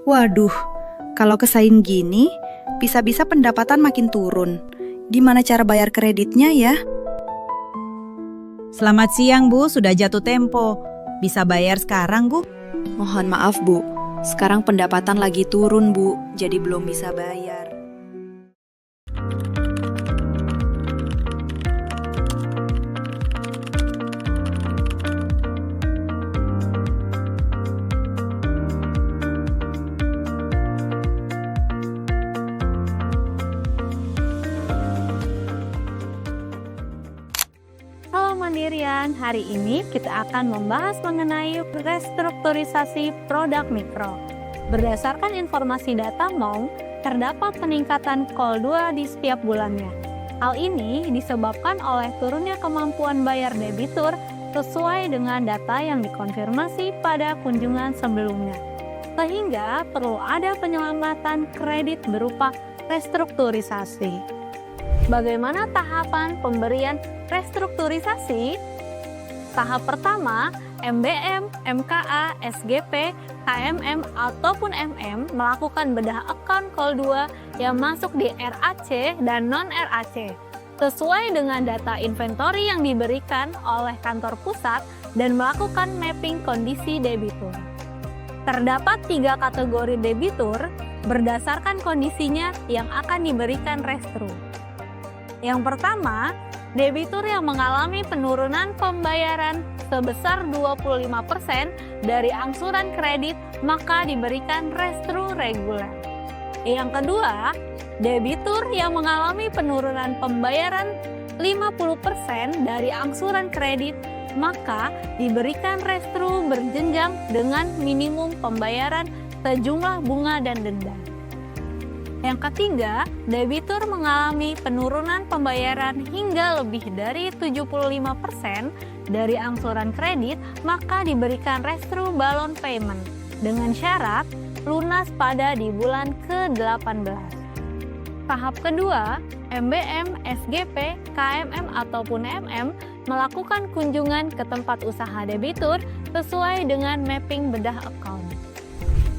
Waduh, kalau kesaing gini, bisa-bisa pendapatan makin turun. Gimana cara bayar kreditnya ya? Selamat siang Bu, sudah jatuh tempo. Bisa bayar sekarang Bu? Mohon maaf Bu, sekarang pendapatan lagi turun Bu, jadi belum bisa bayar. Halo Mandirian, hari ini kita akan membahas mengenai restrukturisasi produk mikro. Berdasarkan informasi data MONG, terdapat peningkatan call 2 di setiap bulannya. Hal ini disebabkan oleh turunnya kemampuan bayar debitur sesuai dengan data yang dikonfirmasi pada kunjungan sebelumnya. Sehingga perlu ada penyelamatan kredit berupa restrukturisasi. Bagaimana tahapan pemberian restrukturisasi? Tahap pertama, MBM, MKA, SGP, KMM, ataupun MM melakukan bedah account call 2 yang masuk di RAC dan non-RAC, sesuai dengan data inventory yang diberikan oleh kantor pusat dan melakukan mapping kondisi debitur. Terdapat 3 kategori debitur berdasarkan kondisinya yang akan diberikan restru. Yang pertama, debitur yang mengalami penurunan pembayaran sebesar 25% dari angsuran kredit maka diberikan restru reguler. Yang kedua, debitur yang mengalami penurunan pembayaran 50% dari angsuran kredit maka diberikan restru berjenjang dengan minimum pembayaran sejumlah bunga dan denda. Yang ketiga, debitur mengalami penurunan pembayaran hingga lebih dari 75% dari angsuran kredit, maka diberikan restru balloon payment dengan syarat lunas pada di bulan ke-18. Tahap kedua, MBM, SGP, KMM ataupun MM melakukan kunjungan ke tempat usaha debitur sesuai dengan mapping bedah account.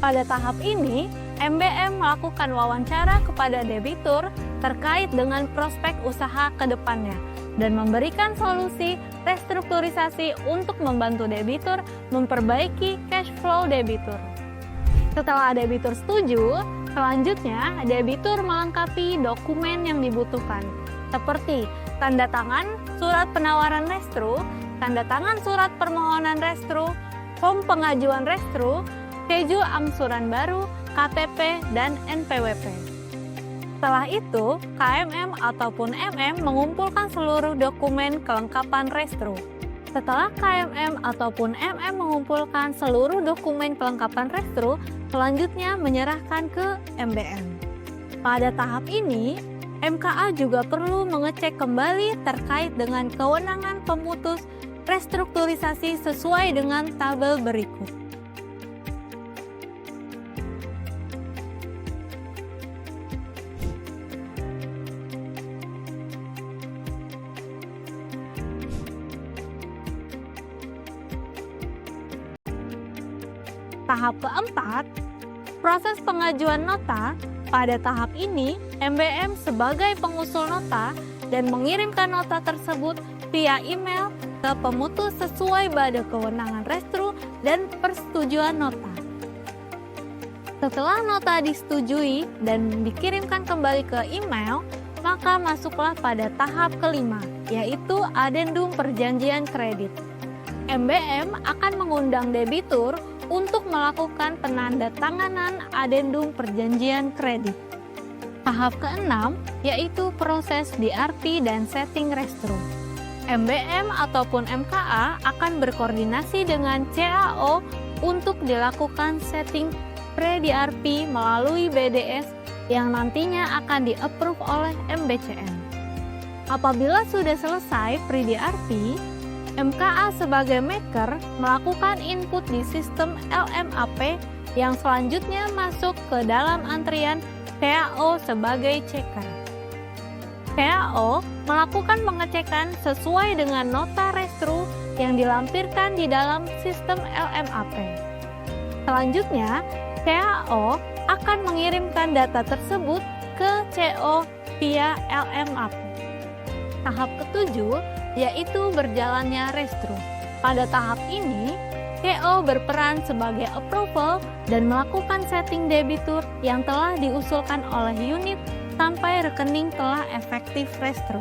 Pada tahap ini, MBM melakukan wawancara kepada debitur terkait dengan prospek usaha ke depannya dan memberikan solusi restrukturisasi untuk membantu debitur memperbaiki cash flow debitur. Setelah debitur setuju, selanjutnya debitur melengkapi dokumen yang dibutuhkan, seperti tanda tangan surat penawaran restru, tanda tangan surat permohonan restru, form pengajuan restru, schedule angsuran baru, KTP, dan NPWP. Setelah itu, KMM ataupun MM mengumpulkan seluruh dokumen kelengkapan restru. Setelah KMM ataupun MM mengumpulkan seluruh dokumen kelengkapan restru, selanjutnya menyerahkan ke MBM. Pada tahap ini, MKA juga perlu mengecek kembali terkait dengan kewenangan pemutus restrukturisasi sesuai dengan tabel berikut. Tahap keempat, proses pengajuan nota. Pada tahap ini, MBM sebagai pengusul nota dan mengirimkan nota tersebut via email ke pemutus sesuai pada kewenangan restru dan persetujuan nota. Setelah nota disetujui dan dikirimkan kembali ke email, maka masuklah pada tahap kelima, yaitu adendum perjanjian kredit. MBM akan mengundang debitur untuk melakukan penandatanganan adendum perjanjian kredit. Tahap keenam yaitu proses DRP dan setting restru. MBM ataupun MKA akan berkoordinasi dengan CAO untuk dilakukan setting pre-DRP melalui BDS yang nantinya akan di-approve oleh MBCN. Apabila sudah selesai pre-DRP, MKA sebagai maker melakukan input di sistem LMAP yang selanjutnya masuk ke dalam antrian CAO sebagai checker. CAO melakukan pengecekan sesuai dengan nota restru yang dilampirkan di dalam sistem LMAP. Selanjutnya, CAO akan mengirimkan data tersebut ke CO via LMAP. Tahap ketujuh yaitu berjalannya restro. Pada tahap ini, CO berperan sebagai approval dan melakukan setting debitur yang telah diusulkan oleh unit sampai rekening telah efektif restro.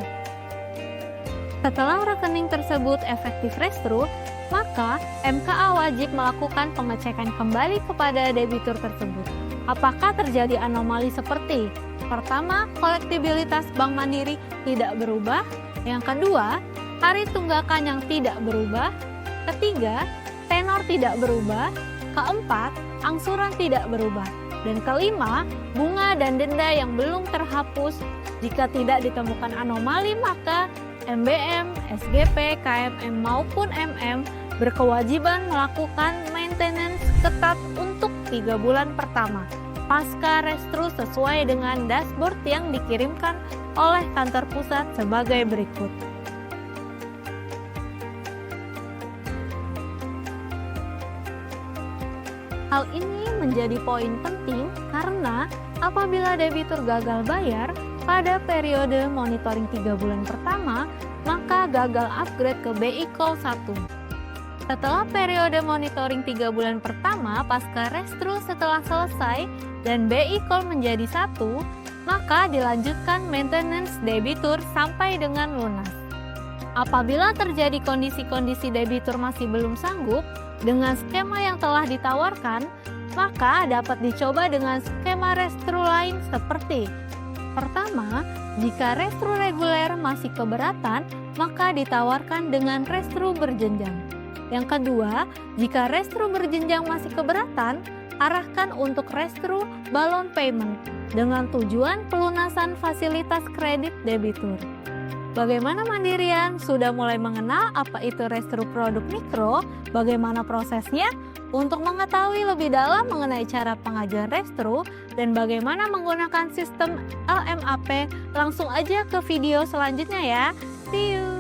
Setelah rekening tersebut efektif restro, maka MKA wajib melakukan pengecekan kembali kepada debitur tersebut. Apakah terjadi anomali seperti pertama, kolektibilitas Bank Mandiri tidak berubah. Yang kedua, hari tunggakan yang tidak berubah. Ketiga, tenor tidak berubah. Keempat, angsuran tidak berubah. Dan kelima, bunga dan denda yang belum terhapus. Jika tidak ditemukan anomali, maka MBM, SGP, KMM maupun MM berkewajiban melakukan maintenance ketat untuk 3 bulan pertama pasca restro sesuai dengan dashboard yang dikirimkan oleh kantor pusat sebagai berikut. Hal ini menjadi poin penting karena apabila debitur gagal bayar pada periode monitoring 3 bulan pertama, maka gagal upgrade ke BI Call 1. Setelah periode monitoring 3 bulan pertama pasca restro setelah selesai dan BI Call menjadi 1, maka dilanjutkan maintenance debitur sampai dengan lunas. Apabila terjadi kondisi-kondisi debitur masih belum sanggup dengan skema yang telah ditawarkan, maka dapat dicoba dengan skema restro lain seperti: pertama, jika restro reguler masih keberatan, maka ditawarkan dengan restro berjenjang. Yang kedua, jika restro berjenjang masih keberatan, arahkan untuk restro balloon payment dengan tujuan pelunasan fasilitas kredit debitur. Bagaimana Mandirian? Sudah mulai mengenal apa itu restro produk mikro? Bagaimana prosesnya? Untuk mengetahui lebih dalam mengenai cara pengajuan restro dan bagaimana menggunakan sistem LMAP, langsung aja ke video selanjutnya ya. See you!